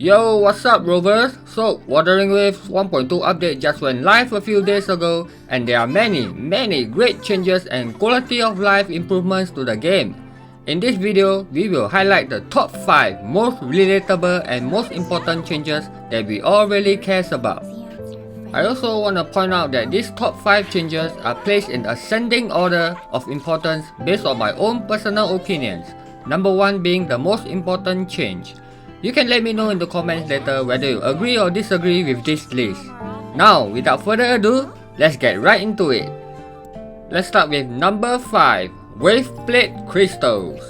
Yo, what's up rovers? So, Wuthering Waves 1.2 update just went live a few days ago and there are many great changes and quality of life improvements to the game. In this video, we will highlight the top 5 most relatable and most important changes that we all really cares about. I also want to point out that these top 5 changes are placed in ascending order of importance based on my own personal opinions, number 1 being the most important change. You can let me know in the comments later whether you agree or disagree with this list. Now, without further ado, let's get right into it. Let's start with number 5, Wave Plate Crystals.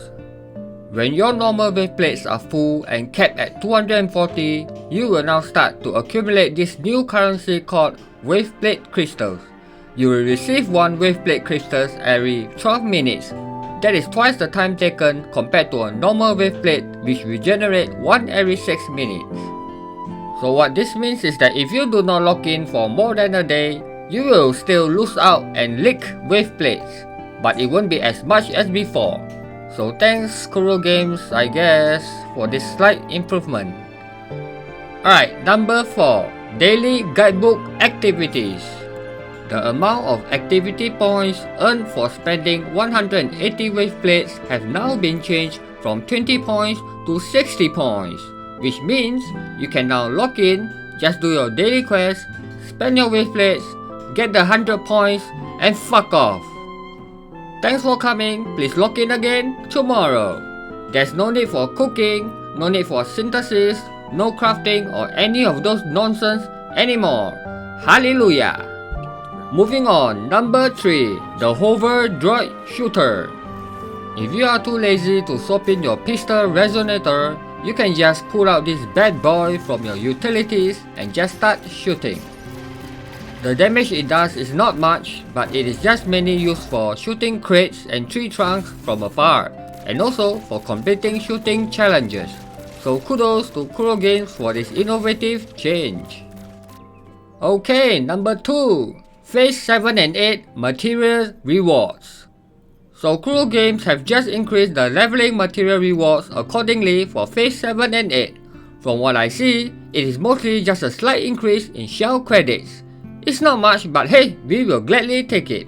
When your normal wave plates are full and capped at 240, you will now start to accumulate this new currency called Wave Plate Crystals. You will receive 1 Wave Plate Crystals every 12 minutes. That is twice the time taken compared to a normal wave plate which will generate 1 every 6 minutes. So what this means is that if you do not lock in for more than a day, you will still lose out and leak wave plates, but it won't be as much as before. So thanks Kuro Games, I guess, for this slight improvement. Alright, number 4, Daily Guidebook Activities. The amount of activity points earned for spending 180 wave plates have now been changed from 20 points to 60 points, which means you can now log in, just do your daily quest, spend your wave plates, get the 100 points, and fuck off. Thanks for coming, please log in again tomorrow. There's no need for cooking, no need for synthesis, no crafting or any of those nonsense anymore. Hallelujah! Moving on, number 3, the Hover Droid Shooter. If you are too lazy to swap in your pistol resonator, you can just pull out this bad boy from your utilities and just start shooting. The damage it does is not much, but it is just mainly used for shooting crates and tree trunks from afar, and also for completing shooting challenges. So kudos to Kuro Games for this innovative change. Okay, number 2. Phase 7 and 8 Material Rewards. So Kuro Games have just increased the leveling material rewards accordingly for Phase 7 and 8. From what I see, it is mostly just a slight increase in shell credits. It's not much, but hey, we will gladly take it.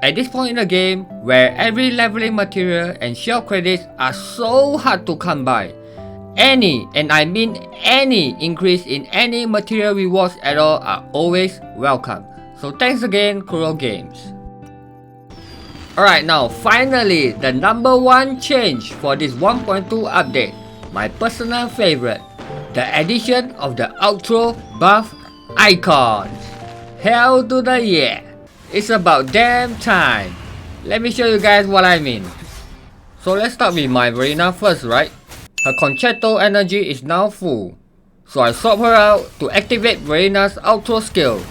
At this point in the game, where every leveling material and shell credits are so hard to come by, any, and I mean any, increase in any material rewards at all are always welcome. So thanks again Kuro Games. Alright, now finally the number 1 change for this 1.2 update, my personal favorite, the addition of the outro buff icons. Hell to the yeah! It's about damn time. Let me show you guys what I mean. So let's start with my Verena first, right? Her Concerto energy is now full, so I swap her out to activate Verena's outro skill.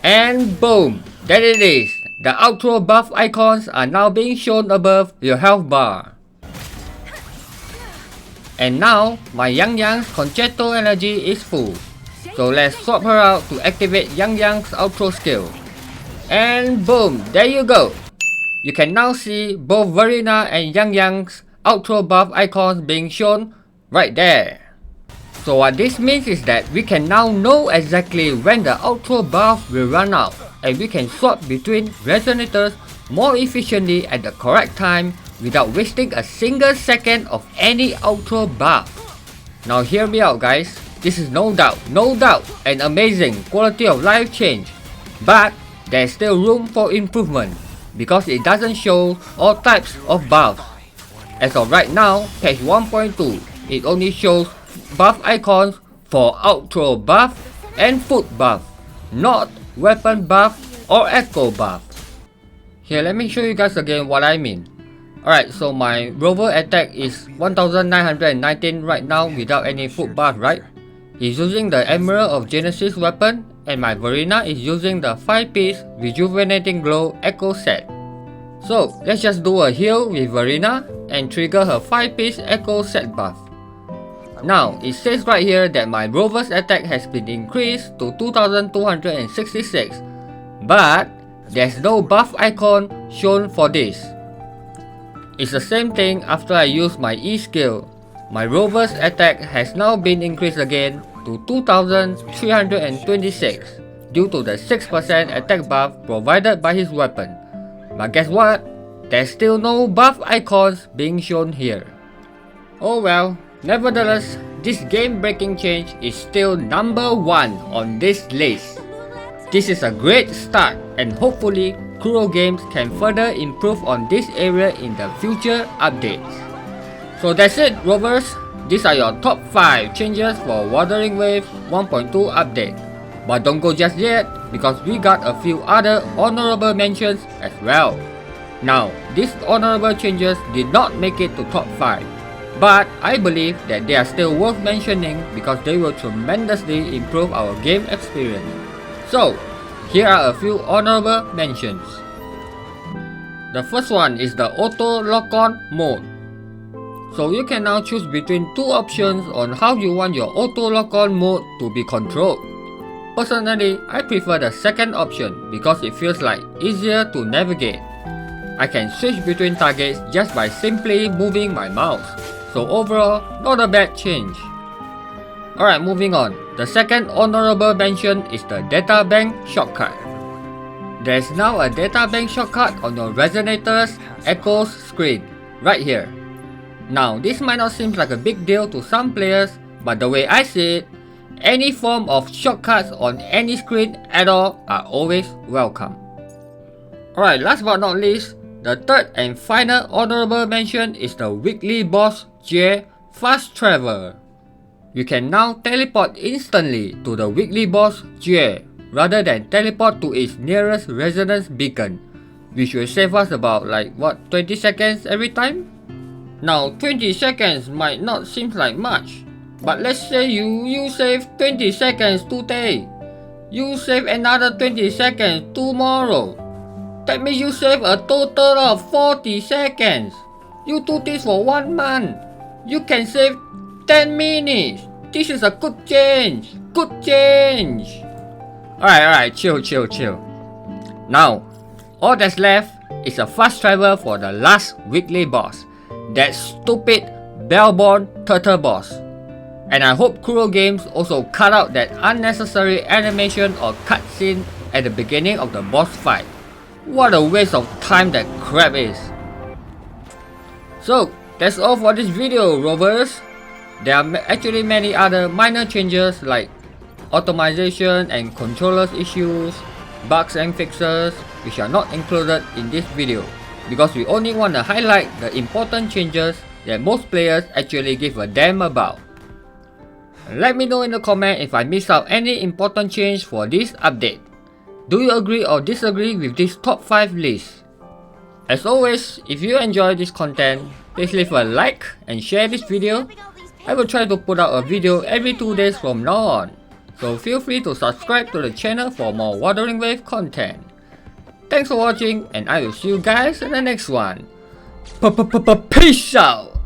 And boom, there it is. The outro buff icons are now being shown above your health bar. And now, my Yang Yang's Concerto energy is full, so let's swap her out to activate Yang Yang's outro skill. And boom, there you go. You can now see both Verena and Yang Yang's outro buff icons being shown right there. So what this means is that we can now know exactly when the outro buff will run out, and we can swap between resonators more efficiently at the correct time without wasting a single second of any outro buff. Now hear me out guys, this is no doubt an amazing quality of life change, but there's still room for improvement because it doesn't show all types of buffs. As of right now, patch 1.2, it only shows buff icons for outro buff and foot buff, not weapon buff or echo buff. Here, let me show you guys again what I mean. Alright, so my rover attack is 1919 right now without any foot buff, right? He's using the Emerald of Genesis weapon, and my Verena is using the 5-piece Rejuvenating Glow Echo set. So let's just do a heal with Verena and trigger her 5-piece Echo set buff. Now, it says right here that my rover's attack has been increased to 2266, but there's no buff icon shown for this. It's the same thing after I use my E skill. My rover's attack has now been increased again to 2326 due to the 6% attack buff provided by his weapon. But guess what? There's still no buff icons being shown here. Oh well, nevertheless, this game-breaking change is still number 1 on this list. This is a great start, and hopefully Kuro Games can further improve on this area in the future updates. So that's it, Rovers. These are your top 5 changes for Wuthering Waves 1.2 update. But don't go just yet, because we got a few other honorable mentions as well. Now, these honorable changes did not make it to top 5, but I believe that they are still worth mentioning because they will tremendously improve our game experience. So, here are a few honorable mentions. The first one is the Auto Lock-On mode. So you can now choose between two options on how you want your Auto Lock-On mode to be controlled. Personally, I prefer the second option because it feels like easier to navigate. I can switch between targets just by simply moving my mouse. So overall, not a bad change. Alright, moving on. The second honorable mention is the Data Bank shortcut. There's now a Data Bank shortcut on your Resonator's Echoes screen, right here. Now, this might not seem like a big deal to some players, but the way I see it, any form of shortcuts on any screen at all are always welcome. Alright, last but not least, the third and final honorable mention is the weekly boss J Fast Travel. You can now teleport instantly to the weekly boss J rather than teleport to its nearest resonance beacon, which will save us about 20 seconds every time? Now 20 seconds might not seem like much, but let's say you save 20 seconds today, you save another 20 seconds tomorrow. That means you save a total of 40 seconds. You do this for 1 month. You can save 10 minutes. This is a good change. Good change. Alright, chill. Now, all that's left is a fast travel for the last weekly boss. That stupid Bellborn Turtle boss. And I hope Kuro Games also cut out that unnecessary animation or cutscene at the beginning of the boss fight. What a waste of time that crap is. So, that's all for this video, Rovers. There are actually many other minor changes like optimization and controllers issues, bugs and fixes, which are not included in this video because we only want to highlight the important changes that most players actually give a damn about. Let me know in the comment if I missed out any important change for this update. Do you agree or disagree with this top 5 list? As always, if you enjoy this content, please leave a like and share this video. I will try to put out a video every 2 days from now on, so feel free to subscribe to the channel for more Wuthering Wave content. Thanks for watching, and I will see you guys in the next one. Peace out!